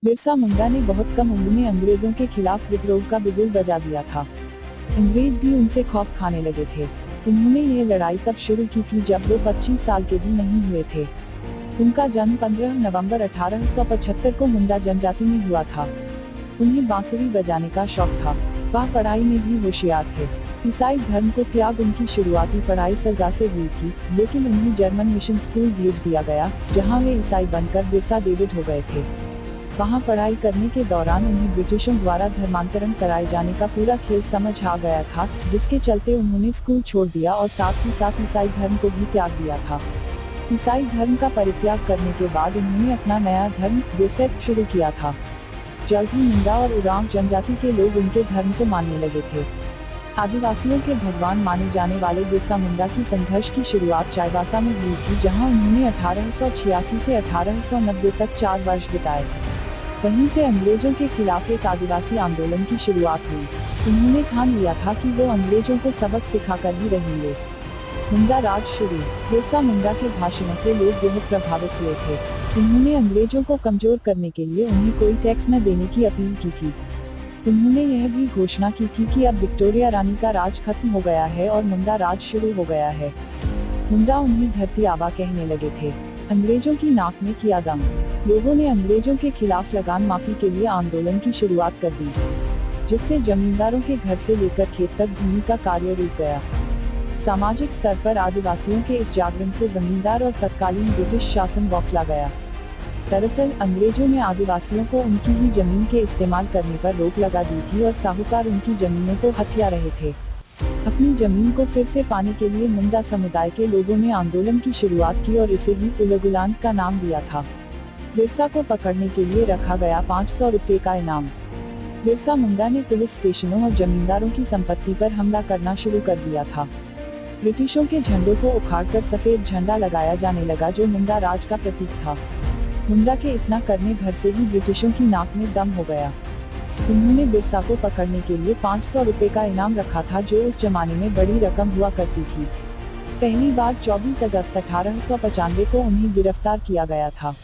बिरसा मुंडा ने बहुत कम उम्र में अंग्रेजों के खिलाफ विद्रोह का बिगुल बजा दिया था। अंग्रेज भी उनसे खौफ खाने लगे थे। उन्होंने यह लड़ाई तब शुरू की थी जब वो 25 साल के भी नहीं हुए थे। उनका जन्म 15 नवंबर 1875 को मुंडा जनजाति में हुआ था। उन्हें बांसुरी बजाने का शौक था। वह पढ़ाई में भी होशियार थे। ईसाई धर्म को त्याग उनकी शुरुआती पढ़ाई सरगा से हुई थी, लेकिन उन्हें जर्मन मिशन स्कूल भेज दिया गया, जहां वे ईसाई बनकर बिरसा डेविड हो गए थे। वहां पढ़ाई करने के दौरान उन्हें ब्रिटिशों द्वारा धर्मांतरण कराए जाने का पूरा खेल समझ आ गया था, जिसके चलते उन्होंने स्कूल छोड़ दिया और साथ ही साथ ईसाई धर्म को भी त्याग दिया था। ईसाई धर्म का परित्याग करने के बाद उन्होंने अपना नया धर्म बिरसेट शुरू किया था। जल्द ही मुंडा और उरांव जनजाति के लोग उनके धर्म को मानने लगे थे। आदिवासियों के भगवान माने जाने वाले बिरसा मुंडा की संघर्ष की शुरुआत चाईबासा में हुई थी, जहां उन्होंने 1886 से 1890 तक 4 वर्ष बिताए। वहीं से अंग्रेजों के खिलाफ एक आदिवासी आंदोलन की शुरुआत हुई। उन्होंने ठान लिया था कि वो अंग्रेजों को सबक सिखाकर ही रहेंगे। मुंडा राज शुरू। बिरसा मुंडा के भाषणों से लोग बहुत प्रभावित हुए थे। उन्होंने अंग्रेजों को कमजोर करने के लिए उन्हें कोई टैक्स न देने की अपील की थी। उन्होंने यह भी घोषणा की थी कि अब विक्टोरिया रानी का राज खत्म हो गया है और मुंडा राज शुरू हो गया है। मुंडा उन्हें धरती आबा कहने लगे थे। अंग्रेजों की नाक में किया दम। लोगों ने अंग्रेजों के खिलाफ लगान माफी के लिए आंदोलन की शुरुआत कर दी, जिससे जमींदारों के घर से लेकर खेत तक भूमि का कार्य रुक गया। सामाजिक स्तर पर आदिवासियों के इस जागरण से जमींदार और तत्कालीन ब्रिटिश शासन बौखला गया। दरअसल अंग्रेजों ने आदिवासियों को उनकी ही जमीन के इस्तेमाल करने पर रोक लगा दी थी और साहूकार उनकी जमीनों को हथिया रहे थे। अपनी जमीन को फिर से पाने के लिए मुंडा समुदाय के लोगों ने आंदोलन की शुरुआत की और इसे ही उलगुलान का नाम दिया था। बिरसा को पकड़ने के लिए रखा गया 500 रुपये का इनाम। बिरसा मुंडा ने पुलिस स्टेशनों और जमींदारों की संपत्ति पर हमला करना शुरू कर दिया था। ब्रिटिशों के झंडों को उखाड़कर सफेद झंडा लगाया जाने लगा, जो मुंडा राज का प्रतीक था। मुंडा के इतना करने भर से ही ब्रिटिशों की नाक में दम हो गया। उन्होंने बिरसा को पकड़ने के लिए 500 रुपये का इनाम रखा था, जो उस जमाने में बड़ी रकम हुआ करती थी। पहली बार 24 अगस्त 1895 को उन्हें गिरफ्तार किया गया था।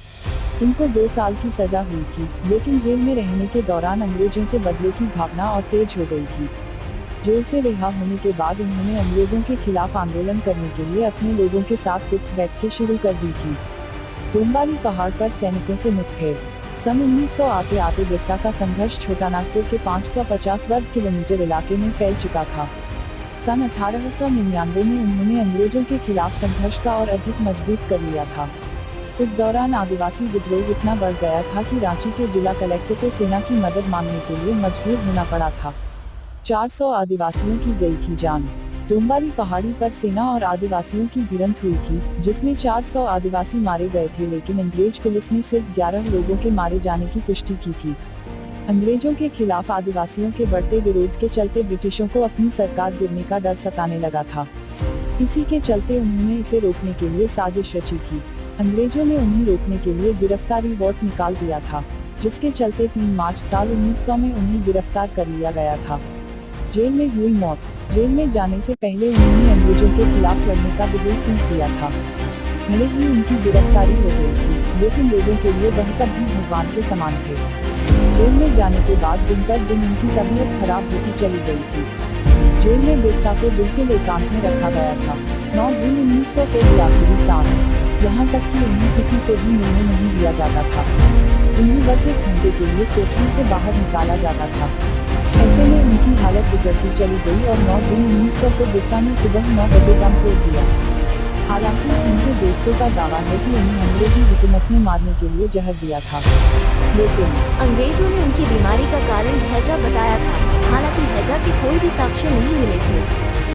उनको 2 साल की सजा हुई थी, लेकिन जेल में रहने के दौरान अंग्रेजों से बदले की भावना और तेज हो गई थी। जेल से रिहा होने के बाद उन्होंने अंग्रेजों के खिलाफ आंदोलन करने के लिए अपने लोगों के साथ गुप्त बैठकें शुरू कर दी थी। डोंबारी पहाड़ पर सैनिकों से मुठभेड़। सन 1900 आते आते बिरसा का संघर्ष छोटानागपुर के 550 वर्ग किलोमीटर इलाके में फैल चुका था। सन 1899 में उन्होंने अंग्रेजों के खिलाफ संघर्ष का और अधिक मजबूत कर लिया था। इस दौरान आदिवासी विद्रोह इतना बढ़ गया था कि रांची के जिला कलेक्टर को सेना की मदद मांगने के लिए मजबूर होना पड़ा था। 400 आदिवासियों की गई थी जान। डोंबारी पहाड़ी पर सेना और आदिवासियों की भिड़ंत हुई थी, जिसमें 400 आदिवासी मारे गए थे, लेकिन अंग्रेज पुलिस ने सिर्फ 11 लोगों के मारे जाने की पुष्टि की थी। अंग्रेजों के खिलाफ आदिवासियों के बढ़ते विरोध के चलते ब्रिटिशों को अपनी सरकार गिरने का डर सताने लगा था। इसी के चलते उन्होंने इसे रोकने के लिए साजिश रची थी। अंग्रेजों ने उन्हें रोकने के लिए गिरफ्तारी वारंट निकाल दिया था, जिसके चलते 3 मार्च साल 1900 में उन्हें गिरफ्तार कर लिया गया था। जेल में हुई मौत। जेल में जाने से पहले उन्होंने अंग्रेजों के खिलाफ लड़ने का बिगुल फूंक दिया था। भले ही उनकी गिरफ्तारी हो गई थी, लेकिन लोगों के लिए वह तब भी भगवान के समान थे। जेल में जाने के बाद दिन पर दिन उनकी तबीयत खराब होती चली गई थी। जेल में बिरसा को बिल्कुल एकांत में रखा गया था। 9 जून 1900 को दी आखिरी सांस। यहाँ तक कि उन्हें किसी से भी मिलने नहीं दिया जाता था। उन्हें बस 1 घंटे के लिए कोठरी से बाहर निकाला जाता था। ऐसे में उनकी हालत बिगड़ती चली गई और 9 जून 1900 को बिरसा ने सुबह 9 बजे दम तोड़ दिया। हालांकि उनके दोस्तों का दावा है कि उन्हें अंग्रेजी हुकूमत ने मारने के लिए जहर दिया था, लेकिन अंग्रेजों ने उनकी बीमारी का कारण हैजा बताया था। हालांकि हैजा के कोई भी साक्ष्य नहीं मिले थे।